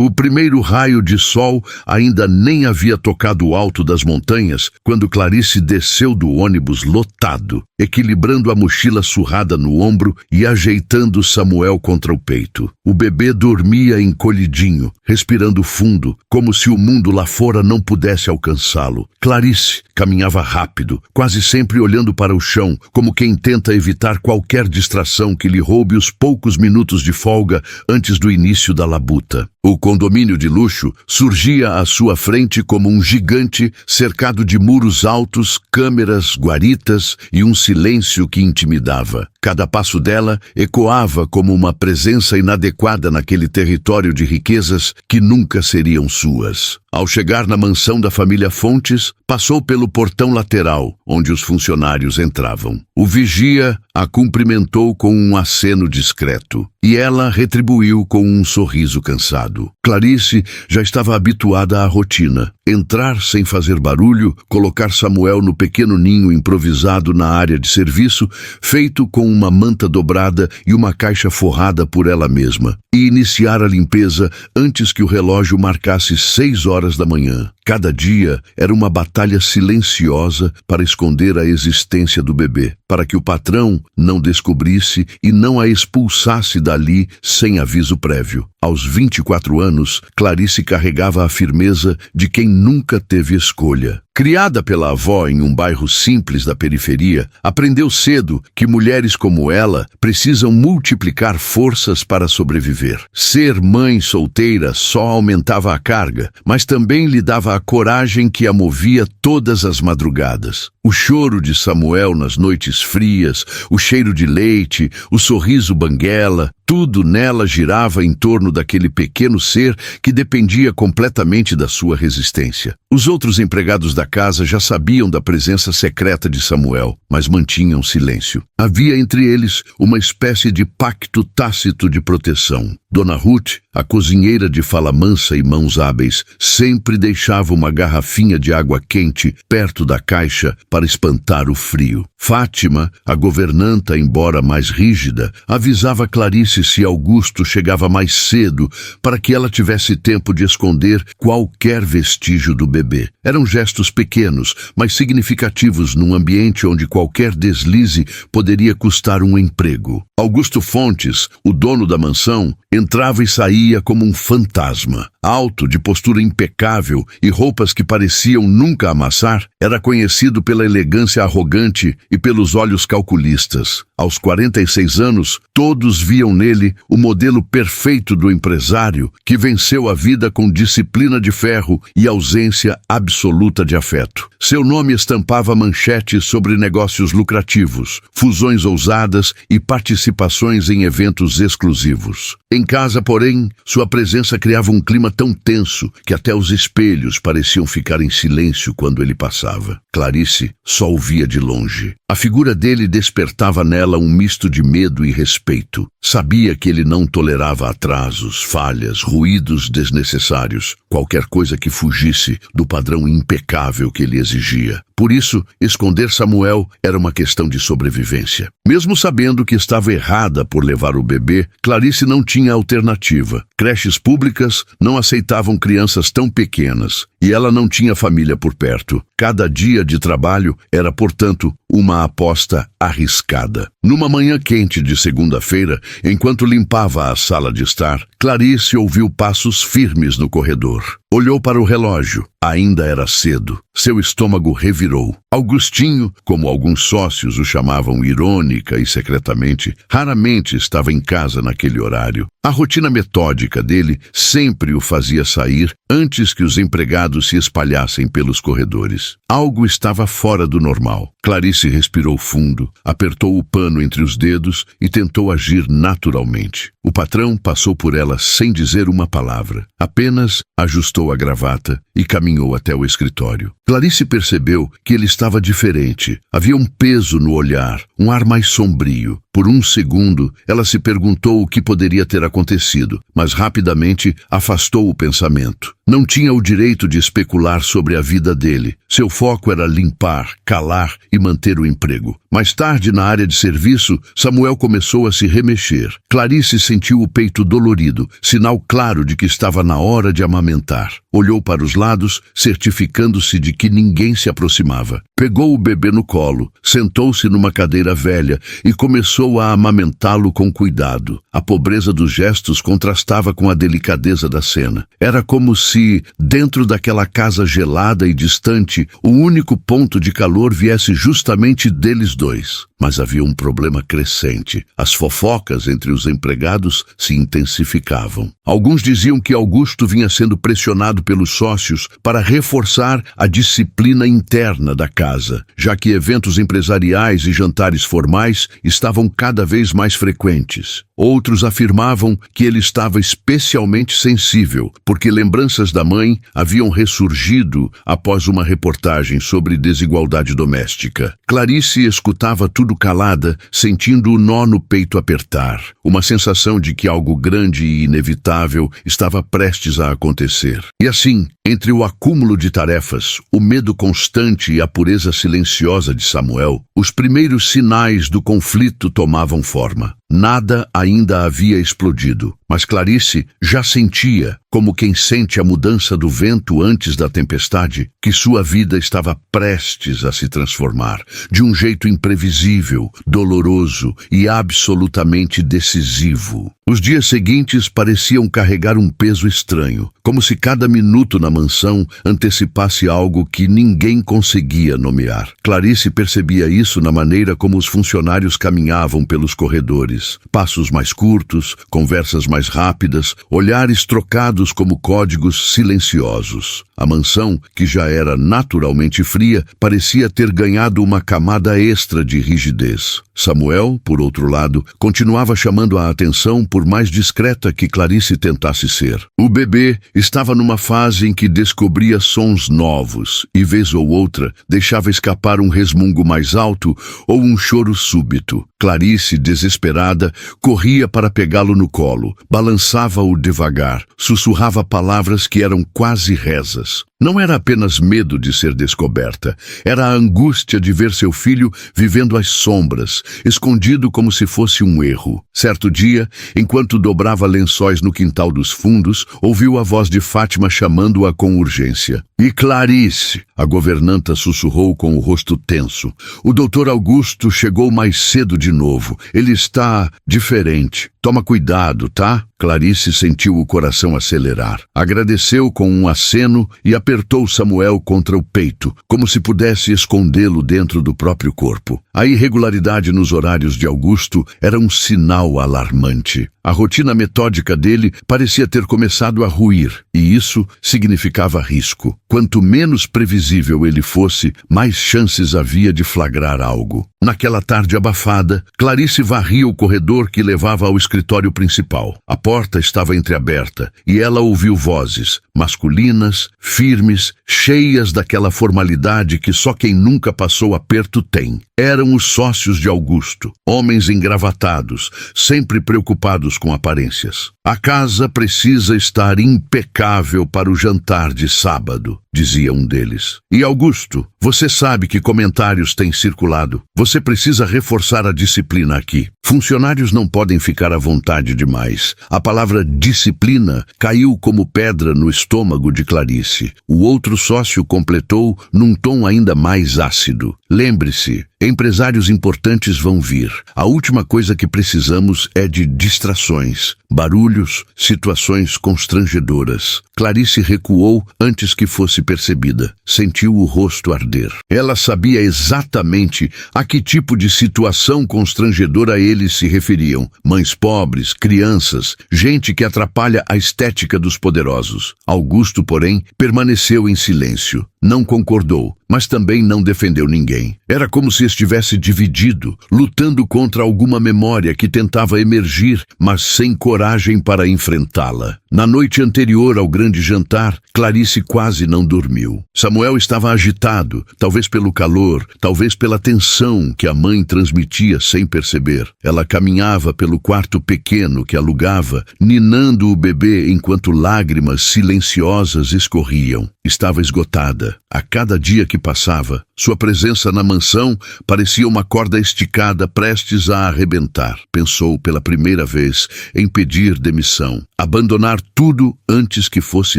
O primeiro raio de sol ainda nem havia tocado o alto das montanhas quando Clarice desceu do ônibus lotado, equilibrando a mochila surrada no ombro e ajeitando Samuel contra o peito. O bebê dormia encolhidinho, respirando fundo, como se o mundo lá fora não pudesse alcançá-lo. Clarice caminhava rápido, quase sempre olhando para o chão, como quem tenta evitar qualquer distração que lhe roube os poucos minutos de folga antes do início da labuta. O condomínio de luxo surgia à sua frente como um gigante cercado de muros altos, câmeras, guaritas e um silêncio que intimidava. Cada passo dela ecoava como uma presença inadequada naquele território de riquezas que nunca seriam suas. Ao chegar na mansão da família Fontes, passou pelo portão lateral, onde os funcionários entravam. O vigia a cumprimentou com um aceno discreto, e ela retribuiu com um sorriso cansado. Clarice já estava habituada à rotina. Entrar sem fazer barulho, colocar Samuel no pequeno ninho improvisado na área de serviço, feito com uma manta dobrada e uma caixa forrada por ela mesma, e iniciar a limpeza antes que o relógio marcasse 6 horas da manhã. Cada dia era uma batalha silenciosa para esconder a existência do bebê, para que o patrão não descobrisse e não a expulsasse dali sem aviso prévio. Aos 24 anos, Clarice carregava a firmeza de quem nunca teve escolha. Criada pela avó em um bairro simples da periferia, aprendeu cedo que mulheres como ela precisam multiplicar forças para sobreviver. Ser mãe solteira só aumentava a carga, mas também lhe dava a coragem que a movia todas as madrugadas. O choro de Samuel nas noites frias, o cheiro de leite, o sorriso banguela, tudo nela girava em torno daquele pequeno ser que dependia completamente da sua resistência. Os outros empregados da casa já sabiam da presença secreta de Samuel, mas mantinham silêncio. Havia entre eles uma espécie de pacto tácito de proteção. Dona Ruth, a cozinheira de fala mansa e mãos hábeis, sempre deixava uma garrafinha de água quente perto da caixa para espantar o frio. Fátima, a governanta, embora mais rígida, avisava Clarice se Augusto chegava mais cedo para que ela tivesse tempo de esconder qualquer vestígio do bebê. Eram gestos pequenos, mas significativos num ambiente onde qualquer deslize poderia custar um emprego. Augusto Fontes, o dono da mansão, entrava e saía como um fantasma. Alto, de postura impecável e roupas que pareciam nunca amassar, era conhecido pela elegância arrogante e pelos olhos calculistas. Aos 46 anos, todos viam nele o modelo perfeito do empresário que venceu a vida com disciplina de ferro e ausência absoluta de afeto. Seu nome estampava manchetes sobre negócios lucrativos, fusões ousadas e participações em eventos exclusivos. Em casa, porém, sua presença criava um clima tão tenso que até os espelhos pareciam ficar em silêncio quando ele passava. Clarice só o via de longe. A figura dele despertava nela um misto de medo e respeito. Sabia que ele não tolerava atrasos, falhas, ruídos desnecessários, qualquer coisa que fugisse do padrão impecável que ele exigia. Por isso, esconder Samuel era uma questão de sobrevivência. Mesmo sabendo que estava errada por levar o bebê, Clarice não tinha alternativa. Creches públicas não aceitavam crianças tão pequenas, e ela não tinha família por perto. Cada dia de trabalho era, portanto, uma aposta arriscada. Numa manhã quente de segunda-feira, enquanto limpava a sala de estar, Clarice ouviu passos firmes no corredor. Olhou para o relógio. Ainda era cedo. Seu estômago revirou. Augustinho, como alguns sócios o chamavam irônica e secretamente, raramente estava em casa naquele horário. A rotina metódica dele sempre o fazia sair antes que os empregados se espalhassem pelos corredores. Algo estava fora do normal. Clarice respirou fundo, apertou o pano entre os dedos e tentou agir naturalmente. O patrão passou por ela sem dizer uma palavra. Apenas ajustou a gravata e caminhou até o escritório. Clarice percebeu que ele estava diferente. Havia um peso no olhar, um ar mais sombrio. Por um segundo, ela se perguntou o que poderia ter acontecido, mas rapidamente afastou o pensamento. Não tinha o direito de especular sobre a vida dele. Seu foco era limpar, calar e manter o emprego. Mais tarde, na área de serviço, Samuel começou a se remexer. Clarice sentiu o peito dolorido, sinal claro de que estava na hora de amamentar. Olhou para os lados, certificando-se de que ninguém se aproximava. Pegou o bebê no colo, sentou-se numa cadeira velha e começou a amamentá-lo com cuidado. A pobreza dos gestos contrastava com a delicadeza da cena. Era como se, dentro daquela casa gelada e distante, o único ponto de calor viesse justamente deles dois. Mas havia um problema crescente. As fofocas entre os empregados se intensificavam. Alguns diziam que Augusto vinha sendo pressionado pelos sócios para reforçar a disciplina interna da casa, já que eventos empresariais e jantares formais estavam cada vez mais frequentes. Outros afirmavam que ele estava especialmente sensível, porque lembranças da mãe haviam ressurgido após uma reportagem sobre desigualdade doméstica. Clarice escutava tudo calada, sentindo o nó no peito apertar, uma sensação de que algo grande e inevitável estava prestes a acontecer. E assim, entre o acúmulo de tarefas, o medo constante e a pureza silenciosa de Samuel, os primeiros sinais do conflito tomavam forma. Nada ainda havia explodido, mas Clarice já sentia, como quem sente a mudança do vento antes da tempestade, que sua vida estava prestes a se transformar, de um jeito imprevisível, doloroso e absolutamente decisivo. Os dias seguintes pareciam carregar um peso estranho, como se cada minuto na mansão antecipasse algo que ninguém conseguia nomear. Clarice percebia isso na maneira como os funcionários caminhavam pelos corredores. Passos mais curtos, conversas mais rápidas, olhares trocados como códigos silenciosos. A mansão, que já era naturalmente fria, parecia ter ganhado uma camada extra de rigidez. Samuel, por outro lado, continuava chamando a atenção por mais discreta que Clarice tentasse ser. O bebê estava numa fase em que descobria sons novos e, vez ou outra, deixava escapar um resmungo mais alto ou um choro súbito. Clarice, desesperada, corria para pegá-lo no colo, balançava-o devagar, sussurrava palavras que eram quase rezas. Não era apenas medo de ser descoberta, era a angústia de ver seu filho vivendo às sombras, escondido como se fosse um erro. Certo dia, enquanto dobrava lençóis no quintal dos fundos, ouviu a voz de Fátima chamando-a com urgência. "E Clarice?" A governanta sussurrou com o rosto tenso. "O doutor Augusto chegou mais cedo de novo. Ele está diferente. Toma cuidado, tá?" Clarice sentiu o coração acelerar. Agradeceu com um aceno e apertou Samuel contra o peito, como se pudesse escondê-lo dentro do próprio corpo. A irregularidade nos horários de Augusto era um sinal alarmante. A rotina metódica dele parecia ter começado a ruir, e isso significava risco. Quanto menos previsível ele fosse, mais chances havia de flagrar algo. Naquela tarde abafada, Clarice varria o corredor que levava ao escritório principal. A porta estava entreaberta, e ela ouviu vozes, masculinas, firmes, cheias daquela formalidade que só quem nunca passou aperto tem. Eram os sócios de Augusto, homens engravatados, sempre preocupados com aparências. "A casa precisa estar impecável para o jantar de sábado", dizia um deles. "E Augusto, você sabe que comentários têm circulado. Você precisa reforçar a disciplina aqui. Funcionários não podem ficar à vontade demais." A palavra disciplina caiu como pedra no estômago de Clarice. O outro sócio completou num tom ainda mais ácido. "Lembre-se, empresários importantes vão vir. A última coisa que precisamos é de distrações, barulhos, situações constrangedoras." Clarice recuou antes que fosse percebida. Sentiu o rosto arder. Ela sabia exatamente a que tipo de situação constrangedora eles se referiam. Mães pobres, crianças, gente que atrapalha a estética dos poderosos. Augusto, porém, permaneceu em silêncio. Não concordou, mas também não defendeu ninguém. Era como se estivesse dividido, lutando contra alguma memória que tentava emergir, mas sem coragem para enfrentá-la. Na noite anterior ao grande jantar, Clarice quase não dormiu. Samuel estava agitado, talvez pelo calor, talvez pela tensão que a mãe transmitia sem perceber. Ela caminhava pelo quarto pequeno que alugava, ninando o bebê enquanto lágrimas silenciosas escorriam. Estava esgotada. A cada dia que passava, Sua presença na mansão parecia uma corda esticada prestes a arrebentar. Pensou pela primeira vez em pedir demissão, abandonar tudo antes que fosse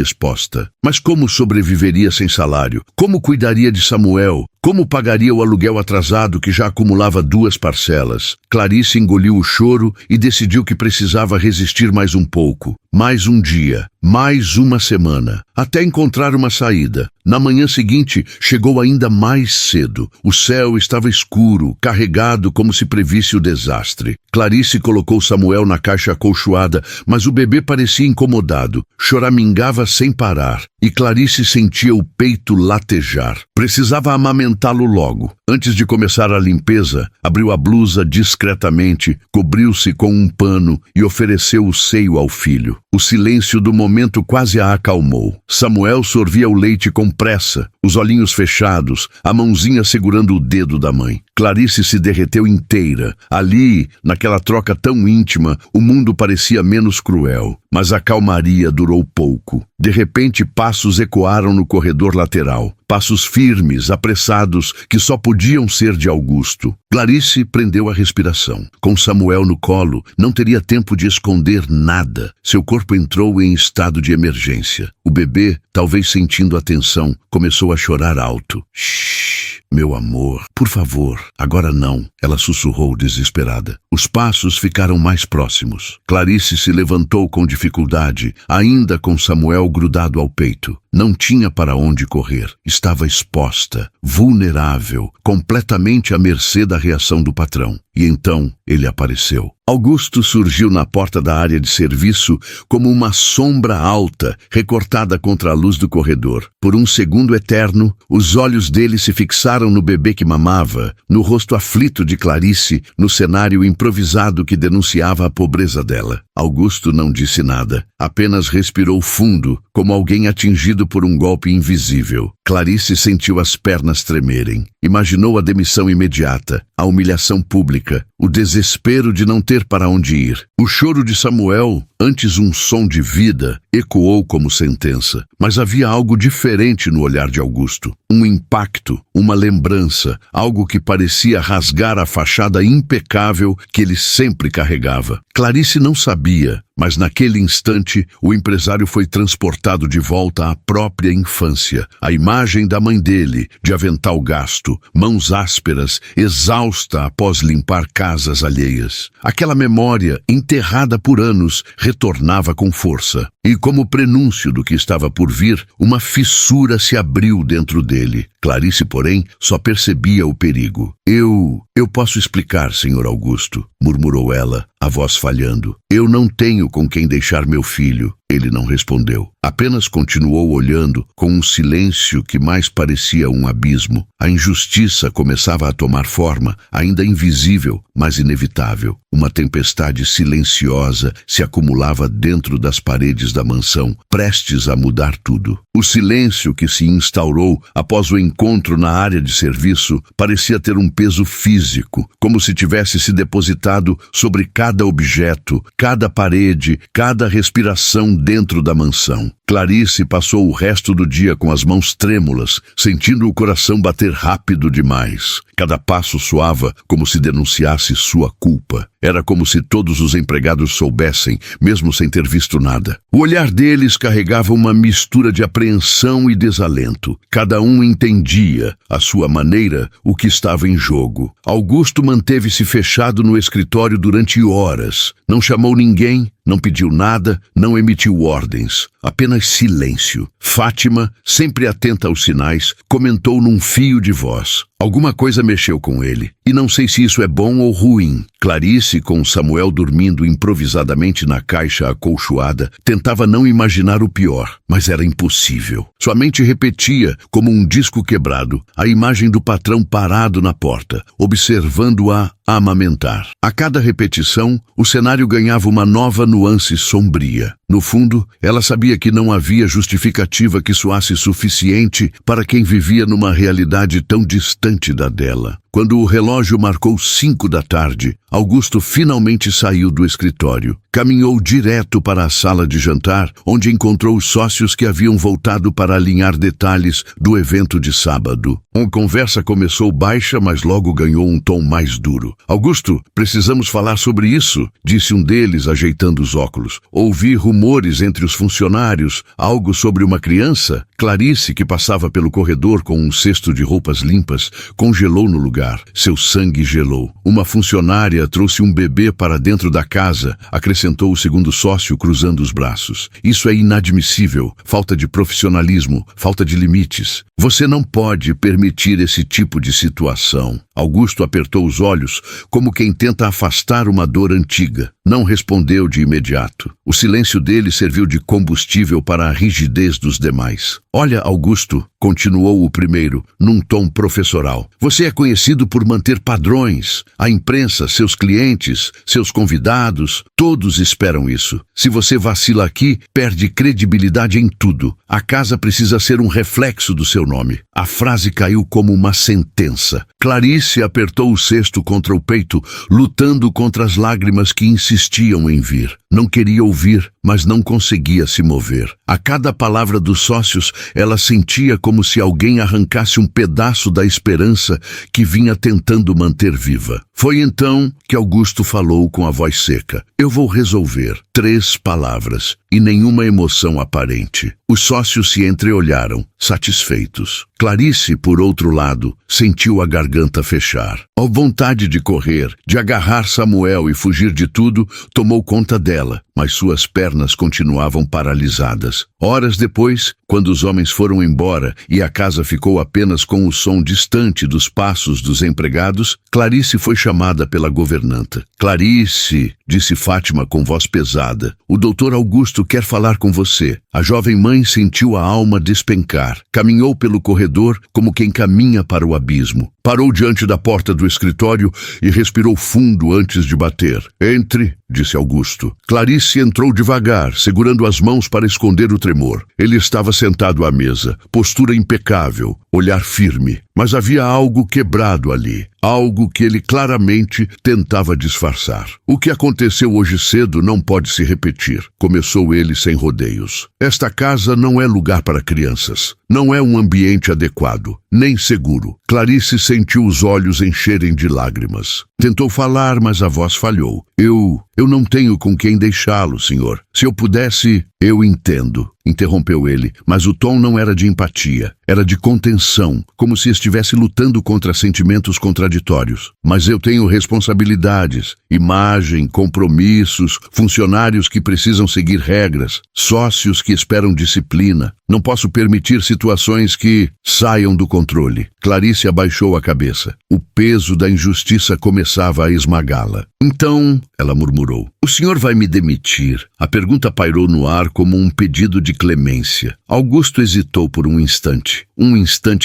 exposta. Mas como sobreviveria sem salário? Como cuidaria de Samuel? Como pagaria o aluguel atrasado que já acumulava 2 parcelas? Clarice engoliu o choro e decidiu que precisava resistir mais um pouco. Mais um dia, mais uma semana, até encontrar uma saída. Na manhã seguinte, chegou ainda mais cedo. O céu estava escuro, carregado como se previsse o desastre. Clarice colocou Samuel na caixa acolchoada, mas o bebê parecia incomodado. Choramingava sem parar, e Clarice sentia o peito latejar. Precisava amamentá-lo logo. Antes de começar a limpeza, abriu a blusa discretamente, cobriu-se com um pano e ofereceu o seio ao filho. O silêncio do momento quase a acalmou. Samuel sorvia o leite com pressa, os olhinhos fechados, a mãozinha segurando o dedo da mãe. Clarice se derreteu inteira. Ali, naquela troca tão íntima, o mundo parecia menos cruel. Mas a calmaria durou pouco. De repente, passos ecoaram no corredor lateral. Passos firmes, apressados, que só podiam ser de Augusto. Clarice prendeu a respiração. Com Samuel no colo, não teria tempo de esconder nada. Seu corpo entrou em estado de emergência. O bebê, talvez sentindo a tensão, começou a chorar alto. Shhh, meu amor, por favor, agora não, ela sussurrou desesperada. Os passos ficaram mais próximos. Clarice se levantou com dificuldade, ainda com Samuel grudado ao peito. Não tinha para onde correr. Estava exposta, vulnerável, completamente à mercê da reação do patrão. E então ele apareceu. Augusto surgiu na porta da área de serviço como uma sombra alta, recortada contra a luz do corredor. Por um segundo eterno, os olhos dele se fixaram no bebê que mamava, no rosto aflito de Clarice, no cenário improvisado que denunciava a pobreza dela. Augusto não disse nada, apenas respirou fundo, como alguém atingido por um golpe invisível. Clarice sentiu as pernas tremerem. Imaginou a demissão imediata, a humilhação pública, o desespero de não ter para onde ir. O choro de Samuel, antes um som de vida, ecoou como sentença. Mas havia algo diferente no olhar de Augusto. Um impacto, uma lembrança, algo que parecia rasgar a fachada impecável que ele sempre carregava. Clarice não sabia, mas naquele instante o empresário foi transportado de volta à própria infância. A imagem da mãe dele, de avental gasto, mãos ásperas, exausta após limpar casas alheias. Aquela memória, enterrada por anos, retornava com força. E como prenúncio do que estava por vir, uma fissura se abriu dentro dele. Clarice, porém, só percebia o perigo. Eu posso explicar, Sr. Augusto, murmurou ela, a voz falhando. Eu não tenho com quem deixar meu filho. Ele não respondeu. Apenas continuou olhando com um silêncio que mais parecia um abismo. A injustiça começava a tomar forma, ainda invisível, mas inevitável. Uma tempestade silenciosa se acumulava dentro das paredes da mansão, prestes a mudar tudo. O silêncio que se instaurou após o encontro na área de serviço parecia ter um peso físico, como se tivesse se depositado sobre cada objeto, cada parede, cada respiração dentro da mansão. Clarice passou o resto do dia com as mãos trêmulas, sentindo o coração bater rápido demais. Cada passo soava como se denunciasse sua culpa. Era como se todos os empregados soubessem, mesmo sem ter visto nada. O olhar deles carregava uma mistura de apreensão e desalento. Cada um entendia, à sua maneira, o que estava em jogo. Augusto manteve-se fechado no escritório durante horas. Não chamou ninguém, não pediu nada, não emitiu ordens. Apenas silêncio. Fátima, sempre atenta aos sinais, comentou num fio de voz. Alguma coisa mexeu com ele, e não sei se isso é bom ou ruim. Clarice, com Samuel dormindo improvisadamente na caixa acolchoada, tentava não imaginar o pior, mas era impossível. Sua mente repetia, como um disco quebrado, a imagem do patrão parado na porta, observando-a amamentar. A cada repetição, o cenário ganhava uma nova nuance sombria. No fundo, ela sabia que não havia justificativa que soasse suficiente para quem vivia numa realidade tão distante da dela. Quando o relógio marcou 5 da tarde, Augusto finalmente saiu do escritório. Caminhou direto para a sala de jantar, onde encontrou os sócios que haviam voltado para alinhar detalhes do evento de sábado. A conversa começou baixa, mas logo ganhou um tom mais duro. Augusto, precisamos falar sobre isso, disse um deles, ajeitando os óculos. Ouvi rumores entre os funcionários, algo sobre uma criança. Clarice, que passava pelo corredor com um cesto de roupas limpas, congelou no lugar. Seu sangue gelou. Uma funcionária trouxe um bebê para dentro da casa, acrescentou o segundo sócio, cruzando os braços. Isso é inadmissível. Falta de profissionalismo, falta de limites. Você não pode permitir esse tipo de situação. Augusto apertou os olhos, como quem tenta afastar uma dor antiga. Não respondeu de imediato. O silêncio dele serviu de combustível para a rigidez dos demais. Olha, Augusto, continuou o primeiro, num tom professoral. Você é conhecido por manter padrões. A imprensa, seus clientes, seus convidados, todos esperam isso. Se você vacila aqui, perde credibilidade em tudo. A casa precisa ser um reflexo do seu nome. A frase caiu como uma sentença. Clarice apertou o cesto contra o peito, lutando contra as lágrimas que insistiam em vir. Não queria ouvir, mas não conseguia se mover. A cada palavra dos sócios, ela sentia como se alguém arrancasse um pedaço da esperança que vinha tentando manter viva. Foi então que Augusto falou com a voz seca. Eu vou resolver. 3 palavras e nenhuma emoção aparente. Os sócios se entreolharam, satisfeitos. Clarice, por outro lado, sentiu a garganta fechar. A vontade de correr, de agarrar Samuel e fugir de tudo, tomou conta dela, mas suas pernas continuavam paralisadas. Horas depois, quando os homens foram embora e a casa ficou apenas com o som distante dos passos dos empregados, Clarice foi chamada pela governanta. Clarice, disse Fátima com voz pesada, o doutor Augusto quer falar com você. A jovem mãe sentiu a alma despencar. Caminhou pelo corredor como quem caminha para o abismo. Parou diante da porta do escritório e respirou fundo antes de bater. Entre, disse Augusto. Clarice entrou devagar, segurando as mãos para esconder o tremor. Ele estava sentado à mesa, postura impecável, olhar firme. Mas havia algo quebrado ali, algo que ele claramente tentava disfarçar. O que aconteceu hoje cedo não pode se repetir, começou ele sem rodeios. Esta casa não é lugar para crianças. Não é um ambiente adequado, nem seguro. Clarice sentiu os olhos encherem de lágrimas. Tentou falar, mas a voz falhou. Eu não tenho com quem deixá-lo, senhor. Se eu pudesse, eu entendo, interrompeu ele, mas o tom não era de empatia, era de contenção, como se estivesse lutando contra sentimentos contraditórios. Mas eu tenho responsabilidades, imagem, compromissos, funcionários que precisam seguir regras, sócios que esperam disciplina. Não posso permitir situações que saiam do controle. Clarice abaixou a cabeça. O peso da injustiça começava a esmagá-la. Então, ela murmurou, o senhor vai me demitir? A pergunta pairou no ar como um pedido de clemência. Augusto hesitou por um instante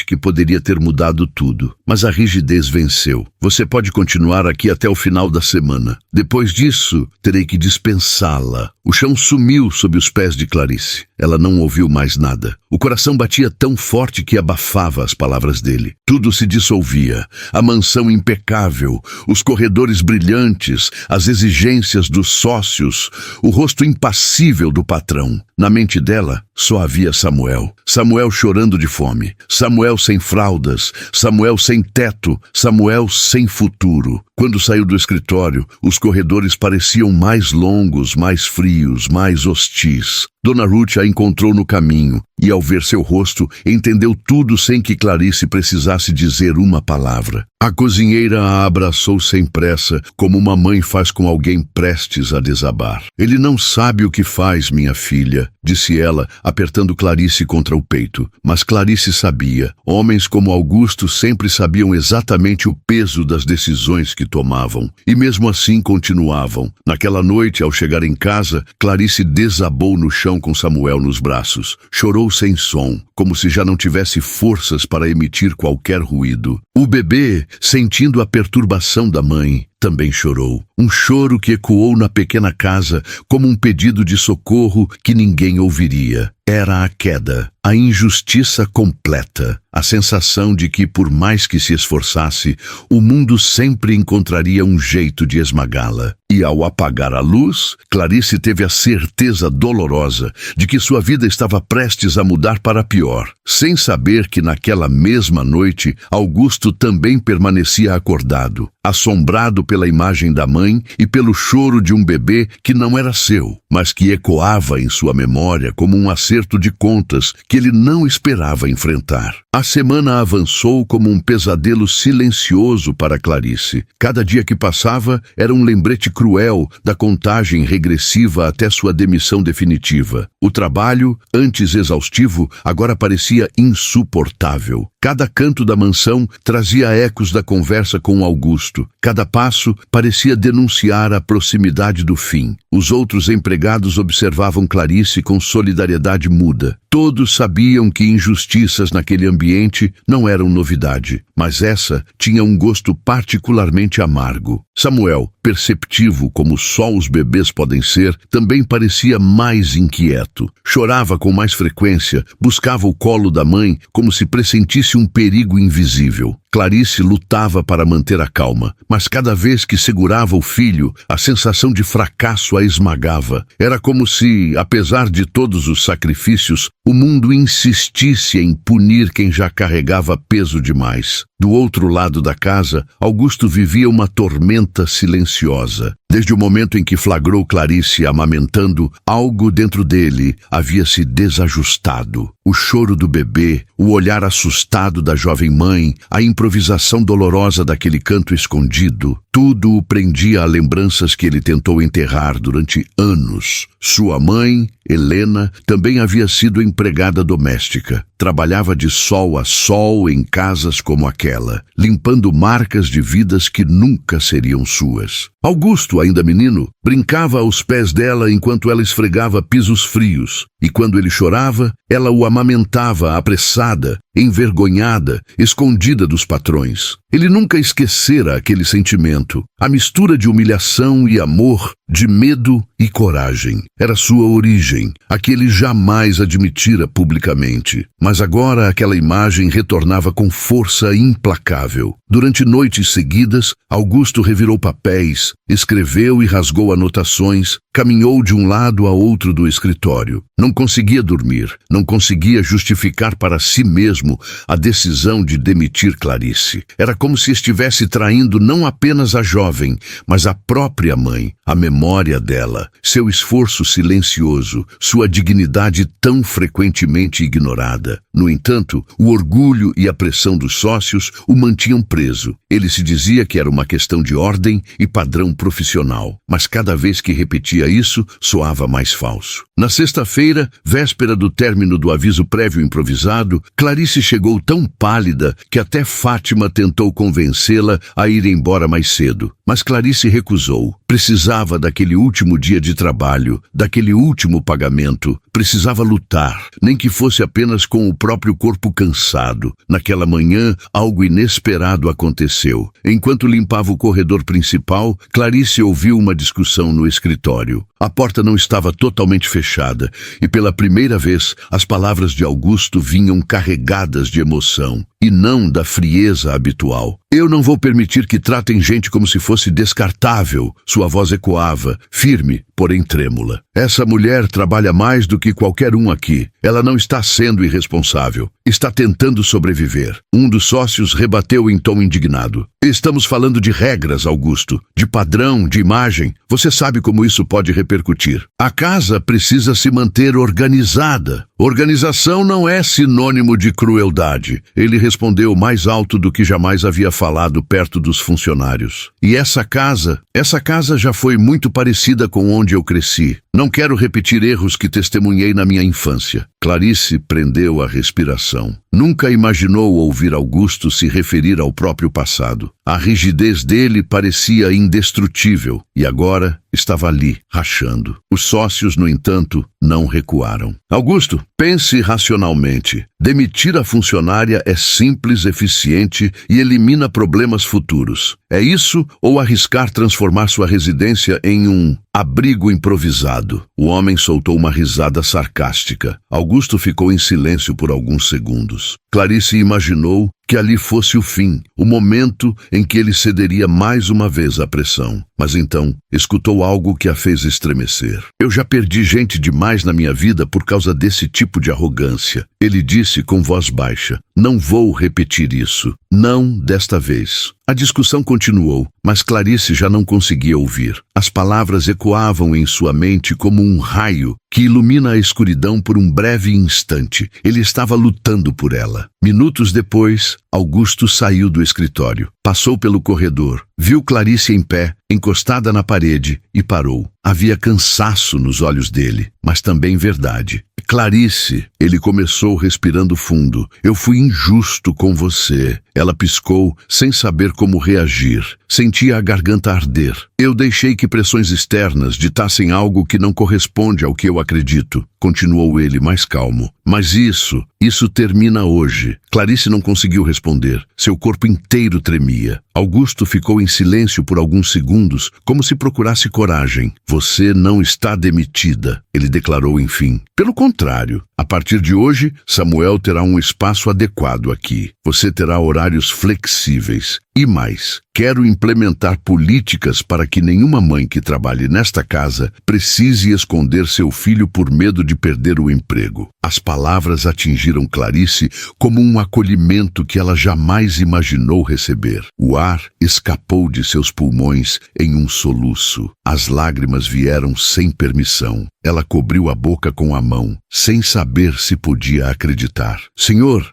que poderia ter mudado tudo, mas a rigidez venceu. Você pode continuar aqui até o final da semana. Depois disso, terei que dispensá-la. O chão sumiu sob os pés de Clarice. Ela não ouviu mais nada. O coração batia tão forte que abafava as palavras dele. Tudo se dissolvia. A mansão impecável, os corredores brilhantes, as exigências dos sócios, o rosto impassível do patrão. Na mente dela, só havia Samuel. Samuel chorando de fome. Samuel sem fraldas. Samuel sem teto. Samuel sem futuro. Quando saiu do escritório, os corredores pareciam mais longos, mais frios, mais hostis. Dona Ruth a encontrou no caminho e, ao ver seu rosto, entendeu tudo sem que Clarice precisasse dizer uma palavra. A cozinheira a abraçou sem pressa, como uma mãe faz com alguém prestes a desabar. Ele não sabe o que faz, minha filha, disse ela, apertando Clarice contra o peito. Mas Clarice sabia. Homens como Augusto sempre sabiam exatamente o peso das decisões que tomavam. E mesmo assim continuavam. Naquela noite, ao chegar em casa, Clarice desabou no chão com Samuel nos braços. Chorou sem som, como se já não tivesse forças para emitir qualquer ruído. O bebê, sentindo a perturbação da mãe, também chorou. Um choro que ecoou na pequena casa como um pedido de socorro que ninguém ouviria. Era a queda, a injustiça completa, a sensação de que, por mais que se esforçasse, o mundo sempre encontraria um jeito de esmagá-la. E ao apagar a luz, Clarice teve a certeza dolorosa de que sua vida estava prestes a mudar para pior, sem saber que naquela mesma noite Augusto também permanecia acordado, assombrado pela imagem da mãe e pelo choro de um bebê que não era seu, mas que ecoava em sua memória como um acerto de contas que ele não esperava enfrentar. A semana avançou como um pesadelo silencioso para Clarice. Cada dia que passava era um lembrete cruel da contagem regressiva até sua demissão definitiva. O trabalho, antes exaustivo, agora parecia insuportável. Cada canto da mansão trazia ecos da conversa com Augusto. Cada passo parecia denunciar a proximidade do fim. Os outros empregados observavam Clarice com solidariedade muda. Todos sabiam que injustiças naquele ambiente não eram novidade, mas essa tinha um gosto particularmente amargo. Samuel, perceptivo como só os bebês podem ser, também parecia mais inquieto. Chorava com mais frequência, buscava o colo da mãe como se pressentisse um perigo invisível. Clarice lutava para manter a calma, mas cada vez que segurava o filho, a sensação de fracasso a esmagava. Era como se, apesar de todos os sacrifícios, o mundo insistisse em punir quem já carregava peso demais. Do outro lado da casa, Augusto vivia uma tormenta silenciosa. Desde o momento em que flagrou Clarice amamentando, algo dentro dele havia se desajustado. O choro do bebê, o olhar assustado da jovem mãe, a improvisação dolorosa daquele canto escondido, tudo o prendia a lembranças que ele tentou enterrar durante anos. Sua mãe, Helena, também havia sido empregada doméstica. Trabalhava de sol a sol em casas como aquela, limpando marcas de vidas que nunca seriam suas. Augusto, ainda menino, brincava aos pés dela enquanto ela esfregava pisos frios, e quando ele chorava, ela o amamentava apressada, envergonhada, escondida dos patrões. Ele nunca esquecera aquele sentimento, a mistura de humilhação e amor, de medo e coragem. Era sua origem, a que ele jamais admitira publicamente. Mas agora aquela imagem retornava com força implacável. Durante noites seguidas, Augusto revirou papéis, escreveu e rasgou anotações, caminhou de um lado a outro do escritório. Não conseguia dormir, não conseguia justificar para si mesmo a decisão de demitir Clarice. Era como se estivesse traindo não apenas a jovem, mas a própria mãe, a memória dela, seu esforço silencioso, sua dignidade tão frequentemente ignorada. No entanto, o orgulho e a pressão dos sócios o mantinham preso. Ele se dizia que era uma questão de ordem e padrão profissional, mas cada vez que repetia isso, soava mais falso. Na sexta-feira, véspera do término do aviso prévio improvisado, Clarice chegou tão pálida que até Fátima tentou convencê-la a ir embora mais cedo. Mas Clarice recusou. Precisava daquele último dia de trabalho, daquele último pagamento. Precisava lutar, nem que fosse apenas com o próprio corpo cansado. Naquela manhã, algo inesperado aconteceu. Enquanto limpava o corredor principal, Clarice ouviu uma discussão no escritório. A porta não estava totalmente fechada, e pela primeira vez, as palavras de Augusto vinham carregadas de emoção, e não da frieza habitual. Eu não vou permitir que tratem gente como se fosse descartável. Sua voz ecoava, firme, porém trêmula. Essa mulher trabalha mais do que qualquer um aqui. Ela não está sendo irresponsável. Está tentando sobreviver. Um dos sócios rebateu em tom indignado. Estamos falando de regras, Augusto. De padrão, de imagem. Você sabe como isso pode repercutir. A casa precisa se manter organizada. Organização não é sinônimo de crueldade. Ele respondeu mais alto do que jamais havia falado perto dos funcionários. E essa casa já foi muito parecida com onde eu cresci. Não quero repetir erros que testemunhei na minha infância. Clarice prendeu a respiração. Nunca imaginou ouvir Augusto se referir ao próprio passado. A rigidez dele parecia indestrutível, e agora estava ali, rachando. Os sócios, no entanto, não recuaram. Augusto, pense racionalmente. Demitir a funcionária é simples, eficiente e elimina problemas futuros. É isso ou arriscar transformar sua residência em um abrigo improvisado? O homem soltou uma risada sarcástica. Augusto ficou em silêncio por alguns segundos. Clarice imaginou que ali fosse o fim, o momento em que ele cederia mais uma vez à pressão. Mas então, escutou algo que a fez estremecer. Eu já perdi gente demais na minha vida por causa desse tipo de arrogância. Ele disse com voz baixa. Não vou repetir isso. Não desta vez. A discussão continuou, mas Clarice já não conseguia ouvir. As palavras ecoavam em sua mente como um raio que ilumina a escuridão por um breve instante. Ele estava lutando por ela. Minutos depois, Augusto saiu do escritório. Passou pelo corredor, viu Clarice em pé, encostada na parede, e parou. Havia cansaço nos olhos dele, mas também verdade. Clarice, ele começou respirando fundo. Eu fui injusto com você. Ela piscou, sem saber como reagir. Sentia a garganta arder. Eu deixei que pressões externas ditassem algo que não corresponde ao que eu acredito. Continuou ele mais calmo. Mas isso termina hoje. Clarice não conseguiu responder. Seu corpo inteiro tremia. Augusto ficou em silêncio por alguns segundos, como se procurasse coragem. Você não está demitida, ele declarou enfim. Pelo contrário, a partir de hoje, Samuel terá um espaço adequado aqui. Você terá horários flexíveis. E mais, quero implementar políticas para que nenhuma mãe que trabalhe nesta casa precise esconder seu filho por medo de perder o emprego. As palavras atingiram Clarice como um acolhimento que ela jamais imaginou receber. O ar escapou de seus pulmões em um soluço. As lágrimas vieram sem permissão. Ela cobriu a boca com a mão, sem saber se podia acreditar. Senhor,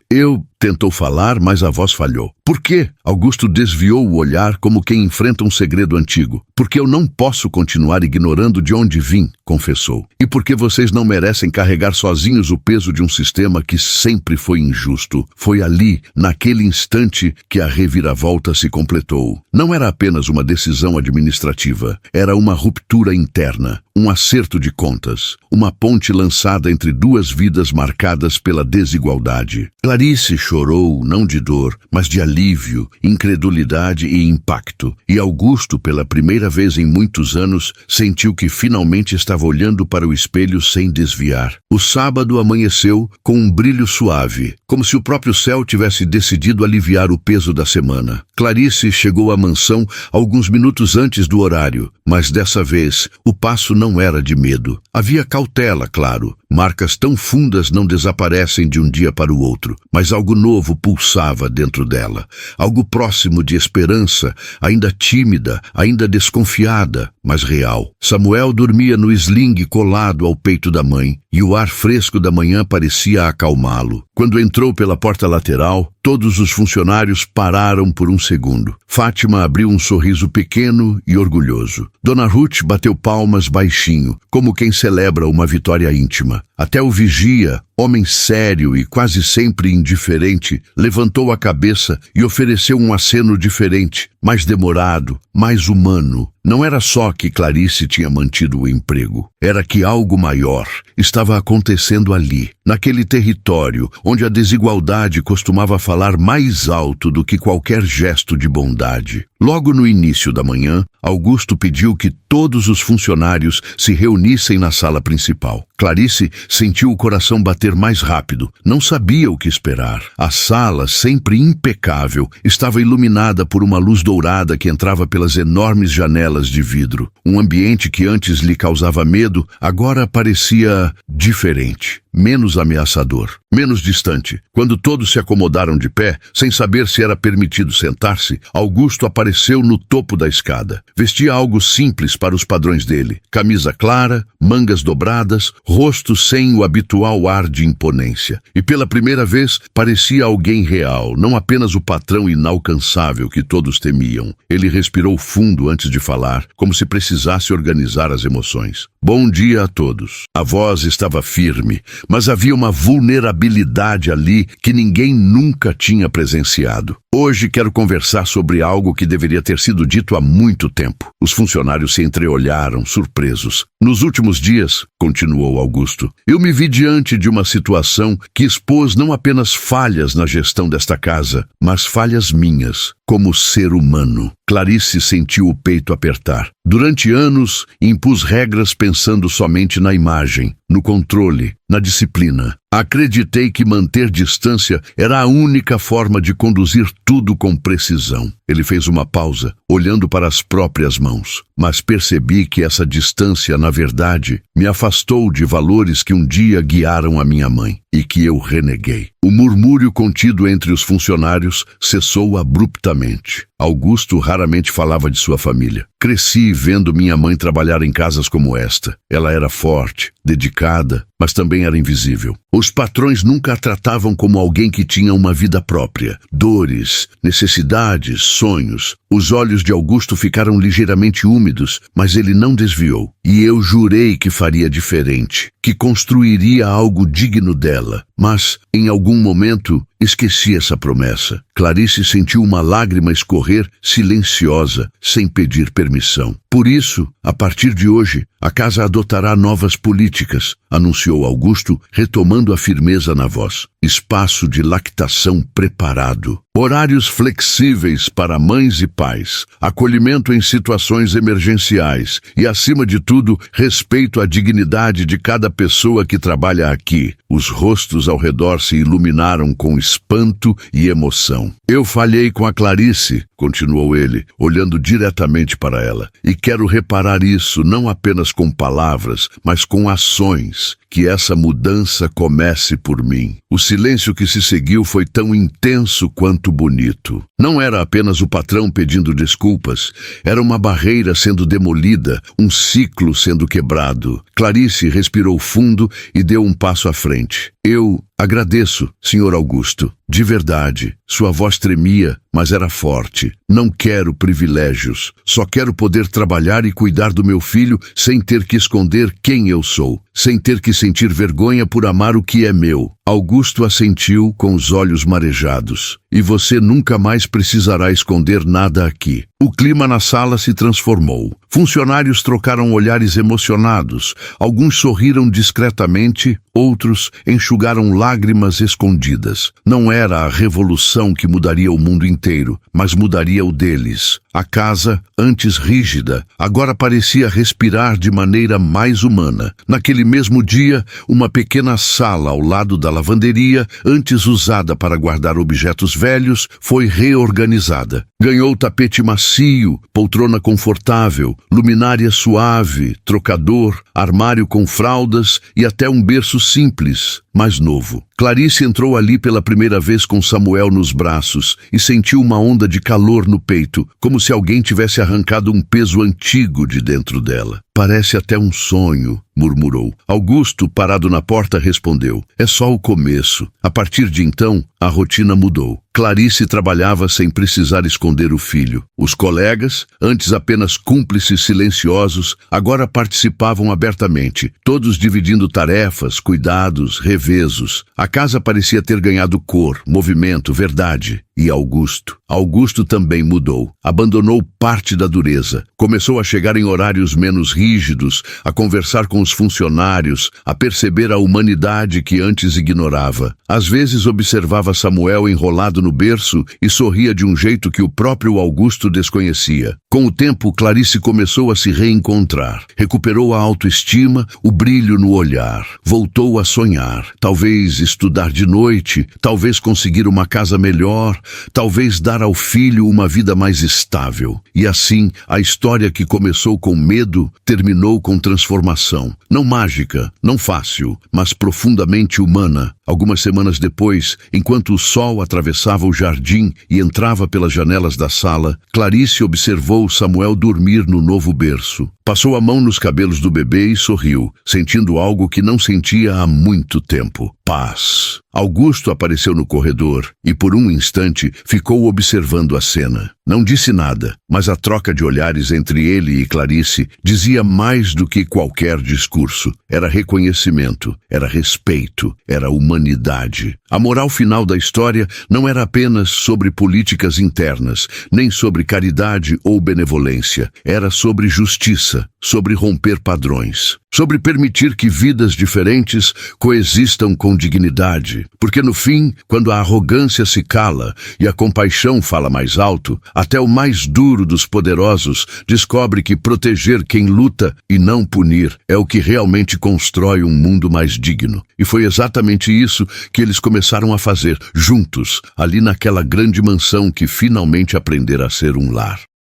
tentou falar, mas a voz falhou. Por quê? Augusto desviou o olhar como quem enfrenta um segredo antigo. Porque eu não posso continuar ignorando de onde vim, confessou. E porque vocês não merecem carregar sozinhos o peso de um sistema que sempre foi injusto. Foi ali, naquele instante, que a reviravolta se completou. Não era apenas uma decisão administrativa. Era uma ruptura interna. Um acerto de contas, uma ponte lançada entre duas vidas marcadas pela desigualdade. Clarice chorou, não de dor, mas de alívio, incredulidade e impacto. E Augusto, pela primeira vez em muitos anos, sentiu que finalmente estava olhando para o espelho sem desviar. O sábado amanheceu com um brilho suave, como se o próprio céu tivesse decidido aliviar o peso da semana. Clarice chegou à mansão alguns minutos antes do horário, mas dessa vez o passo não era de medo. Havia cautela, claro. Marcas tão fundas não desaparecem de um dia para o outro, mas algo novo pulsava dentro dela. Algo próximo de esperança, ainda tímida, ainda desconfiada, mas real. Samuel dormia no sling colado ao peito da mãe, e o ar fresco da manhã parecia acalmá-lo. Quando entrou pela porta lateral, todos os funcionários pararam por um segundo. Fátima abriu um sorriso pequeno e orgulhoso. Dona Ruth bateu palmas baixinho, como quem celebra uma vitória íntima. Até o vigia, homem sério e quase sempre indiferente, levantou a cabeça e ofereceu um aceno diferente, mais demorado, mais humano. Não era só que Clarice tinha mantido o emprego, era que algo maior estava acontecendo ali, naquele território onde a desigualdade costumava falar mais alto do que qualquer gesto de bondade. Logo no início da manhã, Augusto pediu que todos os funcionários se reunissem na sala principal. Clarice sentiu o coração bater mais rápido. Não sabia o que esperar. A sala, sempre impecável, estava iluminada por uma luz dourada que entrava pelas enormes janelas de vidro. Um ambiente que antes lhe causava medo, agora parecia diferente. Menos ameaçador, menos distante. Quando todos se acomodaram de pé, sem saber se era permitido sentar-se, Augusto apareceu no topo da escada. Vestia algo simples para os padrões dele. Camisa clara, mangas dobradas, rosto sem o habitual ar de imponência. E pela primeira vez, parecia alguém real, não apenas o patrão inalcançável que todos temiam. Ele respirou fundo antes de falar, como se precisasse organizar as emoções. Bom dia a todos. A voz estava firme, mas havia uma vulnerabilidade ali que ninguém nunca tinha presenciado. Hoje quero conversar sobre algo que deveria ter sido dito há muito tempo. Os funcionários se entreolharam, surpresos. Nos últimos dias, continuou Augusto, eu me vi diante de uma situação que expôs não apenas falhas na gestão desta casa, mas falhas minhas, como ser humano. Clarice sentiu o peito apertar. Durante anos, impus regras pensando somente na imagem, no controle, na disciplina. Acreditei que manter distância era a única forma de conduzir tudo com precisão. Ele fez uma pausa, olhando para as próprias mãos. Mas percebi que essa distância, na verdade, me afastou de valores que um dia guiaram a minha mãe e que eu reneguei. O murmúrio contido entre os funcionários cessou abruptamente. Augusto raramente falava de sua família. Cresci vendo minha mãe trabalhar em casas como esta. Ela era forte, dedicada, mas também era invisível. Os patrões nunca a tratavam como alguém que tinha uma vida própria. Dores, necessidades, sonhos. Os olhos de Augusto ficaram ligeiramente úmidos, mas ele não desviou. E eu jurei que faria diferente, que construiria algo digno dela. Mas, em algum momento, esqueci essa promessa. Clarice sentiu uma lágrima escorrer, silenciosa, sem pedir permissão. Por isso, a partir de hoje, a casa adotará novas políticas, anunciou Augusto, retomando a firmeza na voz. Espaço de lactação preparado. Horários flexíveis para mães e pais, acolhimento em situações emergenciais e, acima de tudo, respeito à dignidade de cada pessoa que trabalha aqui. Os rostos ao redor se iluminaram com espanto e emoção. Eu falhei com a Clarice, continuou ele, olhando diretamente para ela, e quero reparar isso não apenas com palavras, mas com ações. Que essa mudança comece por mim. O silêncio que se seguiu foi tão intenso quanto bonito. Não era apenas o patrão pedindo desculpas, era uma barreira sendo demolida, um ciclo sendo quebrado. Clarice respirou fundo e deu um passo à frente. Eu agradeço, Sr. Augusto. De verdade, sua voz tremia, mas era forte. Não quero privilégios. Só quero poder trabalhar e cuidar do meu filho sem ter que esconder quem eu sou, sem ter que sentir vergonha por amar o que é meu. Augusto assentiu com os olhos marejados. E você nunca mais precisará esconder nada aqui. O clima na sala se transformou. Funcionários trocaram olhares emocionados. Alguns sorriram discretamente, outros enxugaram lágrimas escondidas. Não era a revolução que mudaria o mundo inteiro, mas mudaria o deles. A casa, antes rígida, agora parecia respirar de maneira mais humana. Naquele mesmo dia, uma pequena sala ao lado da lavanderia, antes usada para guardar objetos velhos, foi reorganizada. Ganhou tapete macio, poltrona confortável, luminária suave, trocador, armário com fraldas e até um berço simples, mas novo. Clarice entrou ali pela primeira vez com Samuel nos braços e sentiu uma onda de calor no peito, como se alguém tivesse arrancado um peso antigo de dentro dela. Parece até um sonho, murmurou. Augusto, parado na porta, respondeu. É só o começo. A partir de então, a rotina mudou. Clarice trabalhava sem precisar esconder o filho. Os colegas, antes apenas cúmplices silenciosos, agora participavam abertamente, todos dividindo tarefas, cuidados, revezos. A casa parecia ter ganhado cor, movimento, verdade. E Augusto? Augusto também mudou. Abandonou parte da dureza. Começou a chegar em horários menos rígidos, a conversar com os funcionários, a perceber a humanidade que antes ignorava. Às vezes observava Samuel enrolado no berço e sorria de um jeito que o próprio Augusto desconhecia. Com o tempo, Clarice começou a se reencontrar. Recuperou a autoestima, o brilho no olhar. Voltou a sonhar. Talvez estudar de noite, talvez conseguir uma casa melhor, talvez dar ao filho uma vida mais estável. E assim, a história que começou com medo, terminou com transformação. Não mágica, não fácil, mas profundamente humana. Algumas semanas depois, enquanto o sol atravessava o jardim e entrava pelas janelas da sala, Clarice observou Samuel dormir no novo berço. Passou a mão nos cabelos do bebê e sorriu, sentindo algo que não sentia há muito tempo. Paz. Augusto apareceu no corredor e, por um instante, ficou observando a cena. Não disse nada, mas a troca de olhares entre ele e Clarice dizia mais do que qualquer discurso. Era reconhecimento, era respeito, era humanidade. A moral final da história não era apenas sobre políticas internas, nem sobre caridade ou benevolência. Era sobre justiça, sobre romper padrões, sobre permitir que vidas diferentes coexistam com dignidade. Porque no fim, quando a arrogância se cala e a compaixão fala mais alto, até o mais duro dos poderosos descobre que proteger quem luta e não punir é o que realmente constrói um mundo mais digno. E foi exatamente isso que eles começaram a fazer, juntos, ali naquela grande mansão que finalmente aprendera a ser um lar.